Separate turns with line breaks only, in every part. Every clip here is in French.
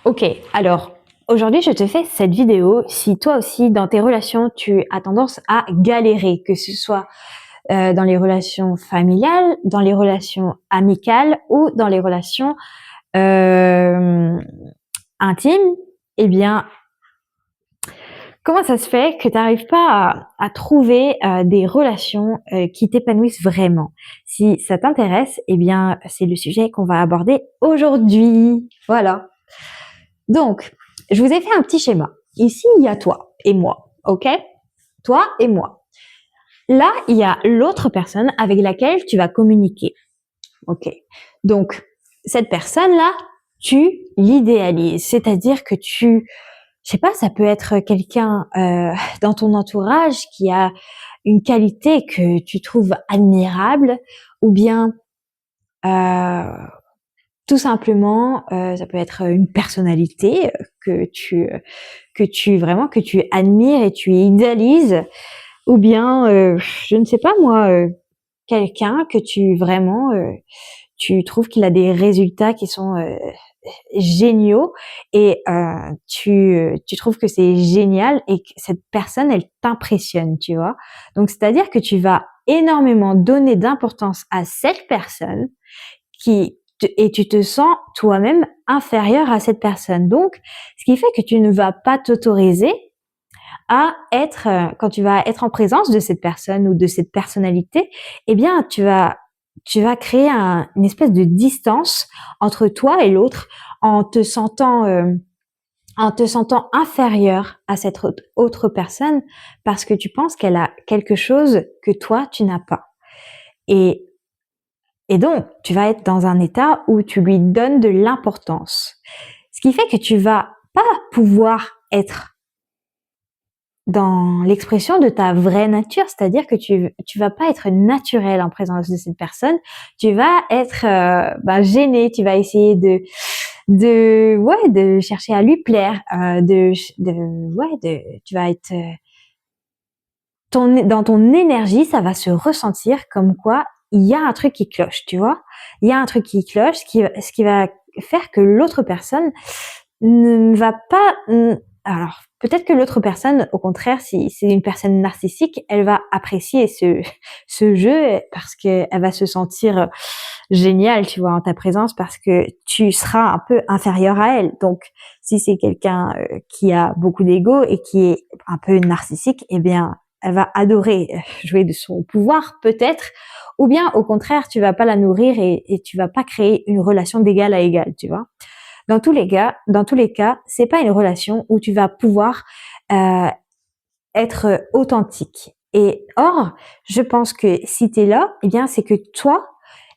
Ok, alors aujourd'hui je te fais cette vidéo si toi aussi dans tes relations tu as tendance à galérer, que ce soit dans les relations familiales, dans les relations amicales ou dans les relations euh, intimes, eh bien comment ça se fait que tu n'arrives pas à trouver des relations qui t'épanouissent vraiment? Si ça t'intéresse, eh bien c'est le sujet qu'on va aborder aujourd'hui. Voilà. Donc, je vous ai fait un petit schéma. Ici, il y a toi et moi, ok? Toi et moi. Là, il y a l'autre personne avec laquelle tu vas communiquer, ok? Donc, cette personne-là, tu l'idéalises, c'est-à-dire que je sais pas, ça peut être quelqu'un dans ton entourage qui a une qualité que tu trouves admirable, ou bien euh, tout simplement, ça peut être une personnalité que tu admires et tu idéalises, ou bien je ne sais pas moi, quelqu'un que tu trouves qu'il a des résultats qui sont géniaux et tu trouves que c'est génial et que cette personne elle t'impressionne, tu vois. Donc c'est-à-dire que tu vas énormément donner d'importance à cette personne et tu te sens toi-même inférieur à cette personne. Donc, ce qui fait que tu ne vas pas t'autoriser à être, quand tu vas être en présence de cette personne ou de cette personnalité, eh bien, tu vas créer une espèce de distance entre toi et l'autre en te sentant inférieur à cette autre personne parce que tu penses qu'elle a quelque chose que toi, tu n'as pas. Et Et donc, tu vas être dans un état où tu lui donnes de l'importance. Ce qui fait que tu vas pas pouvoir être dans l'expression de ta vraie nature, c'est-à-dire que tu vas pas être naturel en présence de cette personne, tu vas être gêné, tu vas essayer de chercher à lui plaire, tu vas être dans ton énergie, ça va se ressentir comme quoi il y a un truc qui cloche, tu vois. Il y a un truc qui cloche, ce qui va faire que l'autre personne ne va pas. Alors, peut-être que l'autre personne, au contraire, si c'est une personne narcissique, elle va apprécier ce jeu parce qu'elle va se sentir géniale, tu vois, en ta présence parce que tu seras un peu inférieur à elle. Donc, si c'est quelqu'un qui a beaucoup d'ego et qui est un peu narcissique, eh bien, elle va adorer jouer de son pouvoir, peut-être, ou bien au contraire, tu vas pas la nourrir et tu vas pas créer une relation d'égal à égal, tu vois. Dans tous les cas, c'est pas une relation où tu vas pouvoir euh, être authentique. Et or, je pense que si tu es là, eh bien, c'est que toi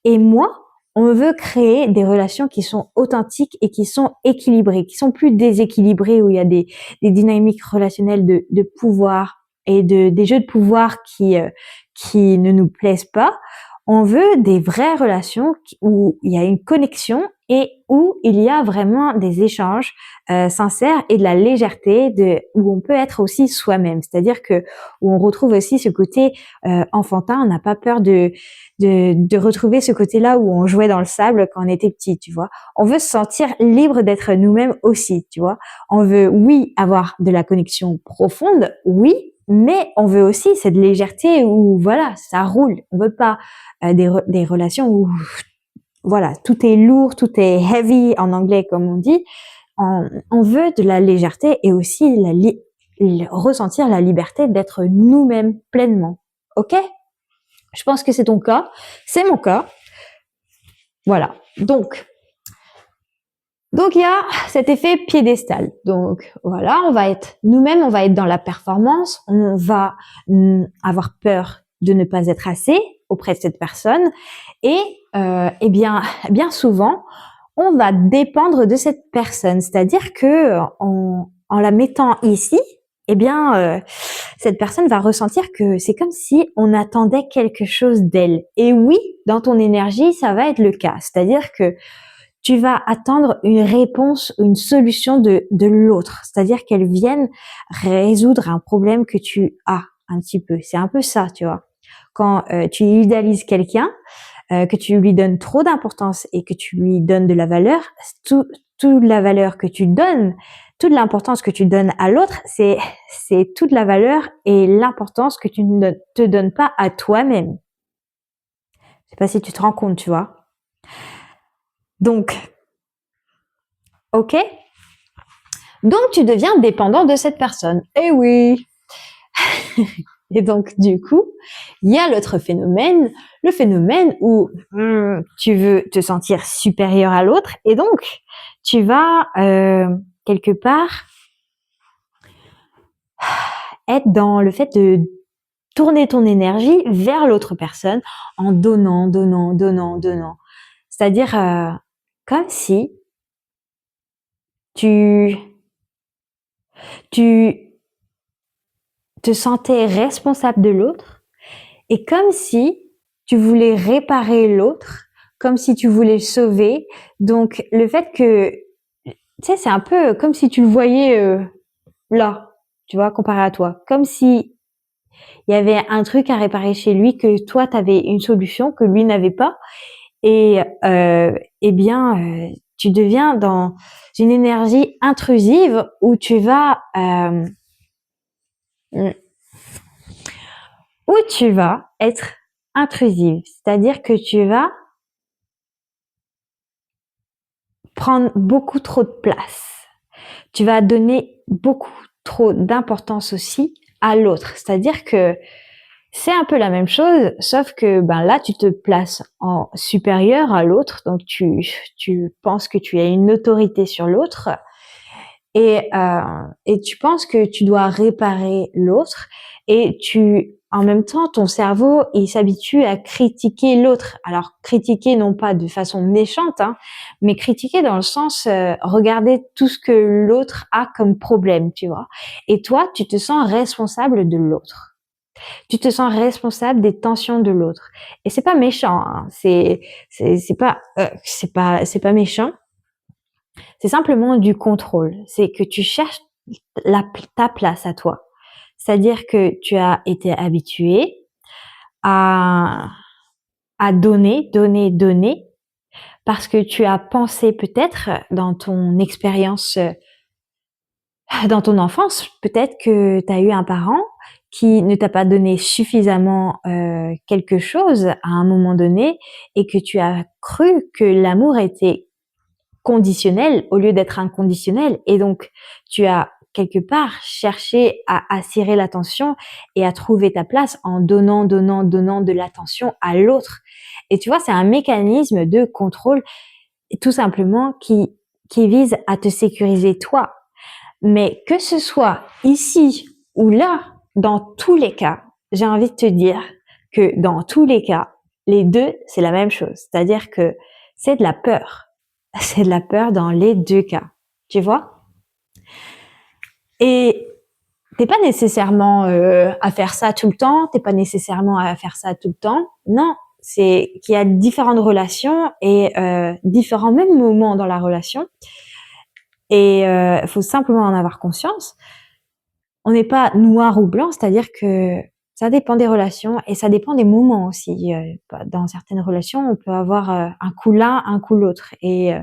et moi, on veut créer des relations qui sont authentiques et qui sont équilibrées, qui sont plus déséquilibrées, où il y a des dynamiques relationnelles de pouvoir et des jeux de pouvoir qui ne nous plaisent pas. On veut des vraies relations où il y a une connexion et où il y a vraiment des échanges sincères et de la légèreté, où on peut être aussi soi-même. C'est-à-dire que où on retrouve aussi ce côté enfantin. On n'a pas peur de retrouver ce côté-là où on jouait dans le sable quand on était petit, tu vois. On veut se sentir libre d'être nous-mêmes aussi, tu vois. On veut, oui, avoir de la connexion profonde, oui, mais on veut aussi cette légèreté où, voilà, ça roule. On veut pas des relations où, voilà, tout est lourd, tout est heavy en anglais, comme on dit. On veut de la légèreté et aussi ressentir la liberté d'être nous-mêmes pleinement. Ok? Je pense que c'est ton cas, c'est mon cas. Voilà. Donc il y a cet effet piédestal. Donc voilà, on va être nous-mêmes, on va être dans la performance, on va avoir peur de ne pas être assez auprès de cette personne et eh bien souvent on va dépendre de cette personne, c'est-à-dire que en la mettant ici, eh bien cette personne va ressentir que c'est comme si on attendait quelque chose d'elle. Et oui, dans ton énergie, ça va être le cas, c'est-à-dire que tu vas attendre une réponse ou une solution de l'autre, c'est-à-dire qu'elle vienne résoudre un problème que tu as un petit peu. C'est un peu ça, tu vois. Quand tu idéalises quelqu'un, que tu lui donnes trop d'importance et que tu lui donnes de la valeur, toute la valeur que tu donnes, toute l'importance que tu donnes à l'autre, c'est toute la valeur et l'importance que tu ne te donnes pas à toi-même. Je sais pas si tu te rends compte, tu vois. Donc, ok? Donc, tu deviens dépendant de cette personne. Eh oui! Et donc, du coup, il y a l'autre phénomène, le phénomène où tu veux te sentir supérieur à l'autre et donc, tu vas quelque part être dans le fait de tourner ton énergie vers l'autre personne en donnant, donnant, donnant, donnant. C'est-à-dire comme si tu te sentais responsable de l'autre et comme si tu voulais réparer l'autre, comme si tu voulais le sauver. Donc le fait que, tu sais, c'est un peu comme si tu le voyais là, tu vois, comparé à toi. Comme si il y avait un truc à réparer chez lui, que toi, tu avais une solution que lui n'avait pas. Et eh bien, tu deviens dans une énergie intrusive où tu vas être intrusive, c'est-à-dire que tu vas prendre beaucoup trop de place. Tu vas donner beaucoup trop d'importance aussi à l'autre, c'est-à-dire que c'est un peu la même chose, sauf que ben là tu te places en supérieur à l'autre, donc tu penses que tu as une autorité sur l'autre et tu penses que tu dois réparer l'autre et en même temps ton cerveau il s'habitue à critiquer l'autre. Alors critiquer non pas de façon méchante, hein, mais critiquer dans le sens regarder tout ce que l'autre a comme problème, tu vois. Et toi tu te sens responsable de l'autre. Tu te sens responsable des tensions de l'autre. Et c'est pas méchant, hein. C'est pas méchant. C'est simplement du contrôle. C'est que tu cherches ta place à toi. C'est-à-dire que tu as été habitué à, à donner, donner, donner, parce que tu as pensé peut-être dans ton expérience, dans ton enfance, peut-être que tu as eu un parent qui ne t'a pas donné suffisamment quelque chose à un moment donné et que tu as cru que l'amour était conditionnel au lieu d'être inconditionnel. Et donc, tu as quelque part cherché à attirer l'attention et à trouver ta place en donnant, donnant, donnant de l'attention à l'autre. Et tu vois, c'est un mécanisme de contrôle tout simplement qui vise à te sécuriser toi. Mais que ce soit ici ou là, dans tous les cas, j'ai envie de te dire que dans tous les cas, les deux, c'est la même chose. C'est-à-dire que c'est de la peur. C'est de la peur dans les deux cas. Tu vois? Et t'es pas nécessairement à faire ça tout le temps. T'es pas nécessairement à faire ça tout le temps. Non, c'est qu'il y a différentes relations et différents mêmes moments dans la relation. Et faut simplement en avoir conscience. On n'est pas noir ou blanc, c'est-à-dire que ça dépend des relations et ça dépend des moments aussi. Dans certaines relations, on peut avoir un coup l'un, un coup l'autre et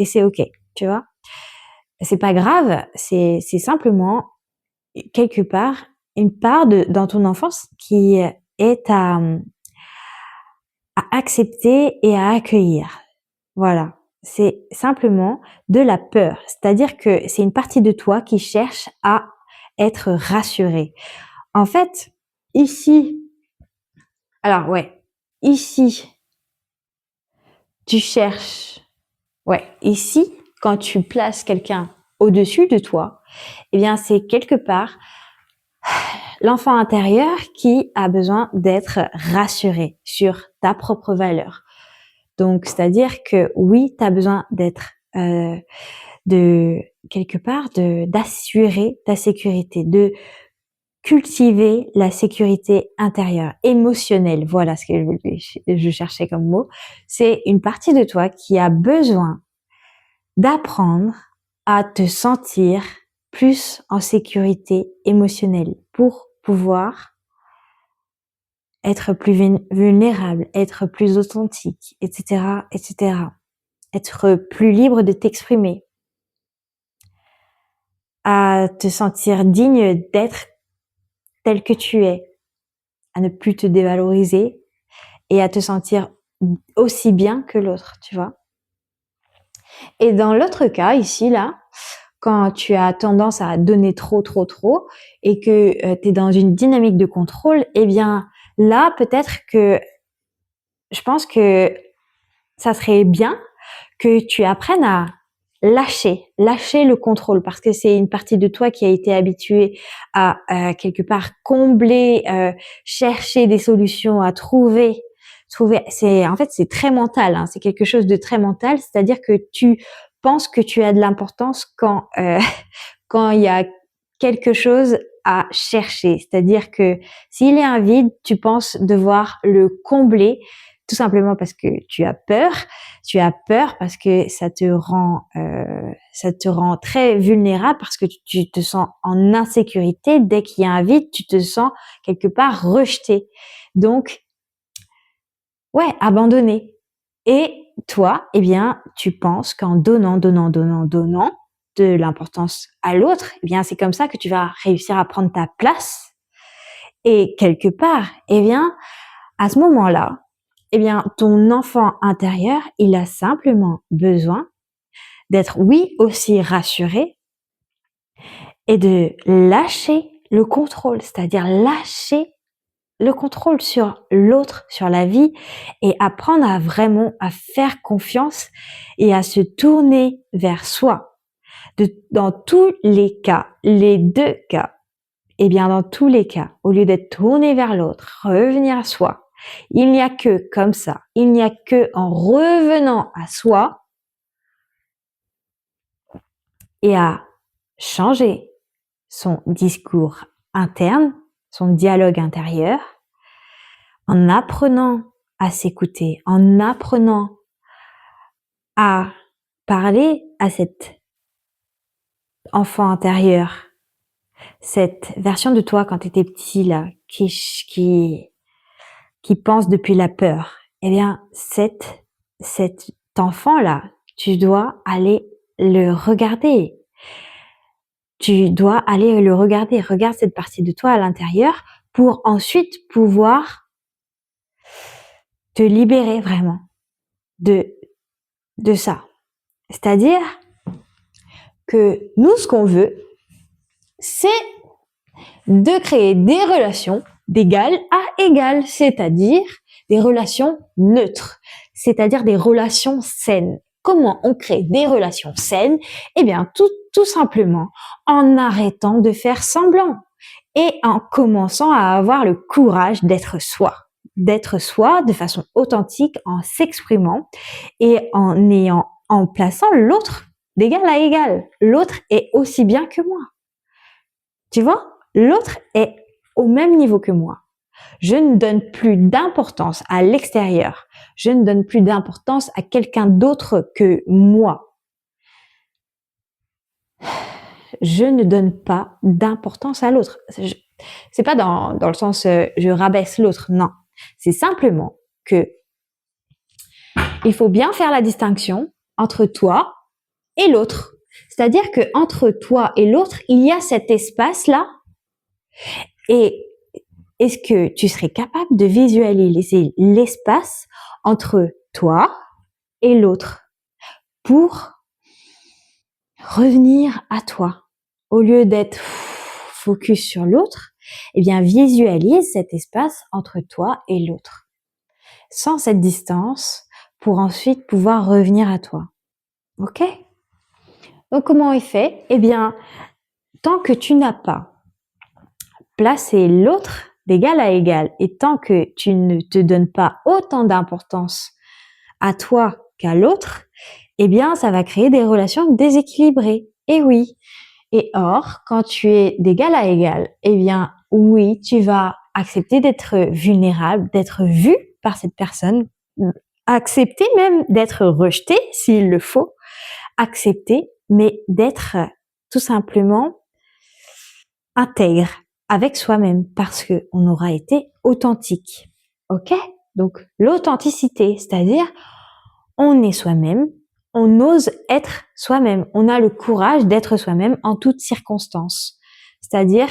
c'est ok, tu vois. C'est pas grave, c'est simplement quelque part une part dans ton enfance qui est à accepter et à accueillir. Voilà. C'est simplement de la peur. C'est-à-dire que c'est une partie de toi qui cherche à être rassurée. En fait, ici, alors ouais, ici, tu cherches, ouais, ici, quand tu places quelqu'un au-dessus de toi, eh bien, c'est quelque part l'enfant intérieur qui a besoin d'être rassuré sur ta propre valeur. Donc, c'est-à-dire que oui, tu as besoin d'être de quelque part d'assurer ta sécurité, de cultiver la sécurité intérieure, émotionnelle. Voilà ce que je cherchais comme mot. C'est une partie de toi qui a besoin d'apprendre à te sentir plus en sécurité émotionnelle pour pouvoir être plus vulnérable, être plus authentique, etc., etc. Être plus libre de t'exprimer. à te sentir digne d'être tel que tu es, à ne plus te dévaloriser et à te sentir aussi bien que l'autre, tu vois. Et dans l'autre cas, ici, là, quand tu as tendance à donner trop et que tu es dans une dynamique de contrôle, eh bien, là, peut-être que je pense que ça serait bien que tu apprennes à lâcher le contrôle parce que c'est une partie de toi qui a été habituée à quelque part combler, chercher des solutions, à trouver. C'est en fait c'est très mental, hein, c'est quelque chose de très mental, c'est-à-dire que tu penses que tu as de l'importance quand quand il y a quelque chose à chercher, c'est-à-dire que s'il y a un vide, tu penses devoir le combler tout simplement parce que tu as peur parce que ça te rend très vulnérable parce que tu te sens en insécurité. Dès qu'il y a un vide, tu te sens quelque part rejeté. Donc, ouais, abandonné. Et toi, eh bien, tu penses qu'en donnant de l'importance à l'autre, eh bien, c'est comme ça que tu vas réussir à prendre ta place. Et quelque part, eh bien, à ce moment-là, eh bien, ton enfant intérieur, il a simplement besoin d'être, oui, aussi rassuré et de lâcher le contrôle, c'est-à-dire lâcher le contrôle sur l'autre, sur la vie et apprendre à vraiment à faire confiance et à se tourner vers soi. Dans tous les cas, les deux cas, eh bien, dans tous les cas, au lieu d'être tourné vers l'autre, revenir à soi, il n'y a que comme ça, il n'y a que en revenant à soi et à changer son discours interne, son dialogue intérieur, en apprenant à s'écouter, en apprenant à parler à cet enfant intérieur, cette version de toi quand tu étais petit là, qui pense depuis la peur. Eh bien, cet enfant-là, tu dois aller le regarder. Tu dois aller le regarder. Regarde cette partie de toi à l'intérieur pour ensuite pouvoir te libérer vraiment de ça. C'est-à-dire que nous, ce qu'on veut, c'est de créer des relations d'égal à égal, c'est-à-dire des relations neutres, c'est-à-dire des relations saines. Comment on crée des relations saines? Eh bien, tout simplement en arrêtant de faire semblant et en commençant à avoir le courage d'être soi de façon authentique, en s'exprimant et en plaçant l'autre d'égal à égal. L'autre est aussi bien que moi. Tu vois? L'autre est au même niveau que moi. Je ne donne plus d'importance à l'extérieur. Je ne donne plus d'importance à quelqu'un d'autre que moi. Je ne donne pas d'importance à l'autre. C'est pas dans le sens je rabaisse l'autre, non. C'est simplement que il faut bien faire la distinction entre toi et l'autre. C'est-à-dire que entre toi et l'autre, il y a cet espace-là. Et est-ce que tu serais capable de visualiser l'espace entre toi et l'autre pour revenir à toi? Au lieu d'être focus sur l'autre, eh bien, visualise cet espace entre toi et l'autre. Sans cette distance, pour ensuite pouvoir revenir à toi. Ok? Donc, comment est fait? Eh bien, tant que tu n'as pas placé l'autre d'égal à égal et tant que tu ne te donnes pas autant d'importance à toi qu'à l'autre, eh bien, ça va créer des relations déséquilibrées. Et oui. Et or, quand tu es d'égal à égal, eh bien, oui, tu vas accepter d'être vulnérable, d'être vu par cette personne, accepter même d'être rejeté s'il le faut, accepter, mais d'être tout simplement intègre avec soi-même parce que on aura été authentique. Ok? Donc, l'authenticité, c'est-à-dire, on est soi-même, on ose être soi-même. On a le courage d'être soi-même en toutes circonstances. C'est-à-dire,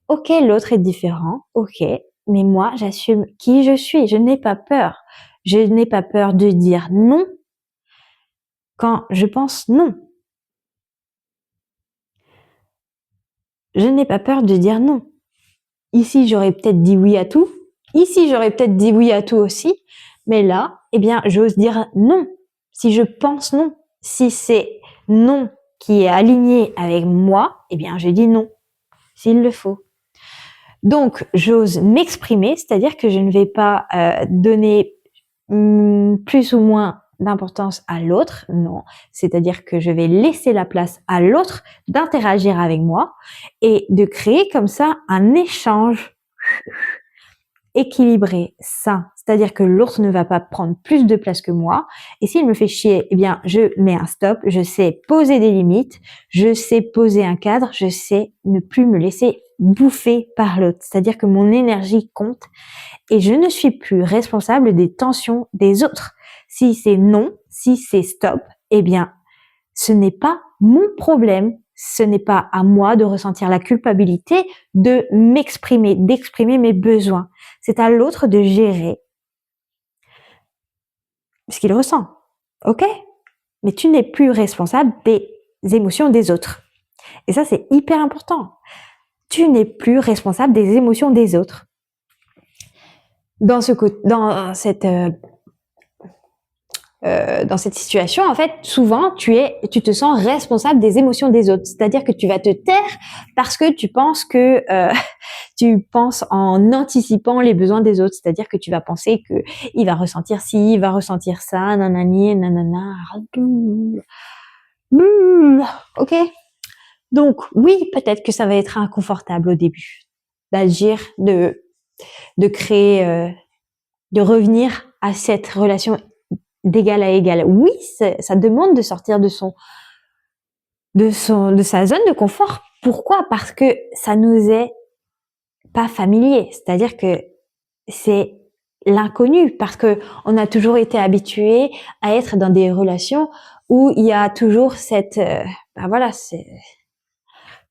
ok, l'autre est différent, ok, mais moi, j'assume qui je suis. Je n'ai pas peur. Je n'ai pas peur de dire non quand je pense non. Je n'ai pas peur de dire non. Ici, j'aurais peut-être dit oui à tout. Ici, j'aurais peut-être dit oui à tout aussi. Mais là, eh bien, j'ose dire non. Si je pense non, si c'est non qui est aligné avec moi, eh bien, je dis non, s'il le faut. Donc, j'ose m'exprimer, c'est-à-dire que je ne vais pas donner plus ou moins d'importance à l'autre, non. C'est-à-dire que je vais laisser la place à l'autre d'interagir avec moi et de créer comme ça un échange équilibré, sain. C'est-à-dire que l'autre ne va pas prendre plus de place que moi. Et s'il me fait chier, eh bien, je mets un stop. Je sais poser des limites. Je sais poser un cadre. Je sais ne plus me laisser bouffer par l'autre. C'est-à-dire que mon énergie compte et je ne suis plus responsable des tensions des autres. Si c'est non, si c'est stop, eh bien, ce n'est pas mon problème. Ce n'est pas à moi de ressentir la culpabilité de m'exprimer, d'exprimer mes besoins. C'est à l'autre de gérer ce qu'il ressent. Ok? Mais tu n'es plus responsable des émotions des autres. Et ça, c'est hyper important. Tu n'es plus responsable des émotions des autres. Dans cette situation, en fait, souvent, tu te sens responsable des émotions des autres. C'est-à-dire que tu vas te taire parce que tu penses tu penses en anticipant les besoins des autres. C'est-à-dire que tu vas penser que il va ressentir ci, il va ressentir ça, nanani, nanana. Ok? Donc, oui, peut-être que ça va être inconfortable au début d'agir, de créer, de revenir à cette relation d'égal à égal. Oui, ça demande de sortir de sa zone de confort. Pourquoi? Parce que ça nous est pas familier. C'est-à-dire que c'est l'inconnu, parce que on a toujours été habitué à être dans des relations où il y a toujours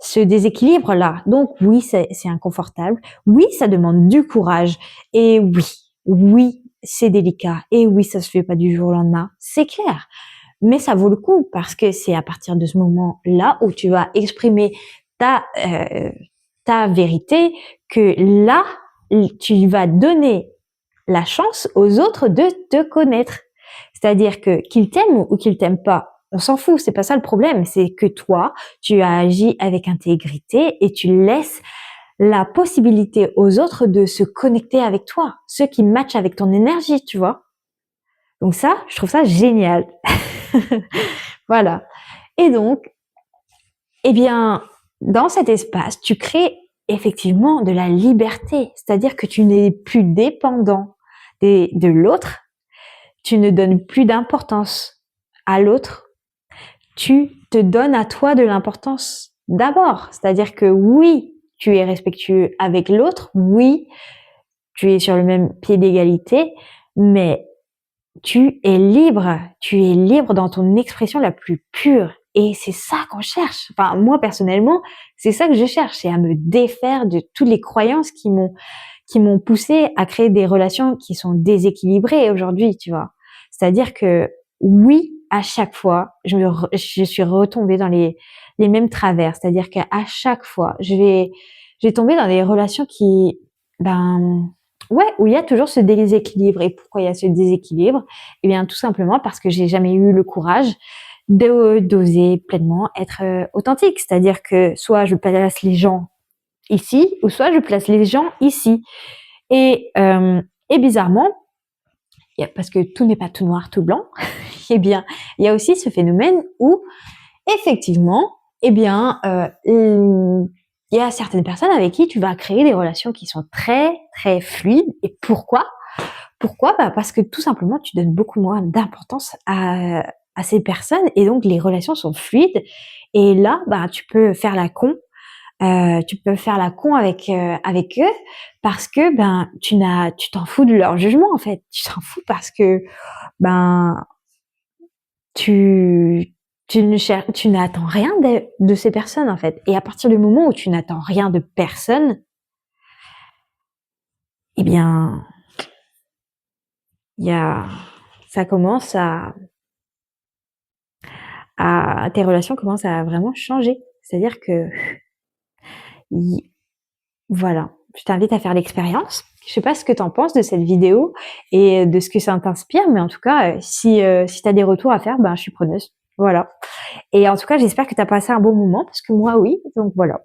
ce déséquilibre-là. Donc oui, c'est inconfortable. Oui, ça demande du courage. Et oui, c'est délicat. Et oui, ça se fait pas du jour au lendemain. C'est clair. Mais ça vaut le coup parce que c'est à partir de ce moment-là où tu vas exprimer ta vérité que là, tu vas donner la chance aux autres de te connaître. C'est-à-dire que qu'ils t'aiment ou qu'ils t'aiment pas, on s'en fout, c'est pas ça le problème. C'est que toi, tu as agi avec intégrité et tu laisses la possibilité aux autres de se connecter avec toi, ceux qui matchent avec ton énergie, tu vois. Donc ça, je trouve ça génial. Voilà. Et donc, eh bien, dans cet espace, tu crées effectivement de la liberté, c'est-à-dire que tu n'es plus dépendant de l'autre, tu ne donnes plus d'importance à l'autre, tu te donnes à toi de l'importance d'abord, c'est-à-dire que oui, tu es respectueux avec l'autre, oui, tu es sur le même pied d'égalité, mais tu es libre dans ton expression la plus pure. Et c'est ça qu'on cherche. Enfin, moi, personnellement, c'est ça que je cherche, c'est à me défaire de toutes les croyances qui m'ont poussé à créer des relations qui sont déséquilibrées aujourd'hui, tu vois. C'est-à-dire que, oui, à chaque fois, je suis retombée dans les mêmes travers. C'est-à-dire qu'à chaque fois, je vais tomber dans des relations qui, ouais, où il y a toujours ce déséquilibre. Et pourquoi il y a ce déséquilibre? Eh bien, tout simplement parce que j'ai jamais eu le courage d'oser pleinement être authentique. C'est-à-dire que soit je place les gens ici, ou soit je place les gens ici. Et bizarrement, parce que tout n'est pas tout noir, tout blanc, eh bien, il y a aussi ce phénomène où, effectivement, eh bien, il y a certaines personnes avec qui tu vas créer des relations qui sont très, très fluides. Et pourquoi? Parce que tout simplement, tu donnes beaucoup moins d'importance à ces personnes et donc les relations sont fluides. Et là, tu peux faire la con. Tu peux faire la con avec eux parce que tu t'en fous de leur jugement en fait. Tu t'en fous parce que tu n'attends rien de ces personnes, en fait. Et à partir du moment où tu n'attends rien de personne, eh bien, il y a, ça commence tes relations commencent à vraiment changer. C'est-à-dire que, voilà, je t'invite à faire l'expérience. Je sais pas ce que tu en penses de cette vidéo et de ce que ça t'inspire, mais en tout cas, si tu as des retours à faire, ben, je suis preneuse. Voilà. Et en tout cas, j'espère que tu as passé un bon moment, parce que moi, oui. Donc voilà.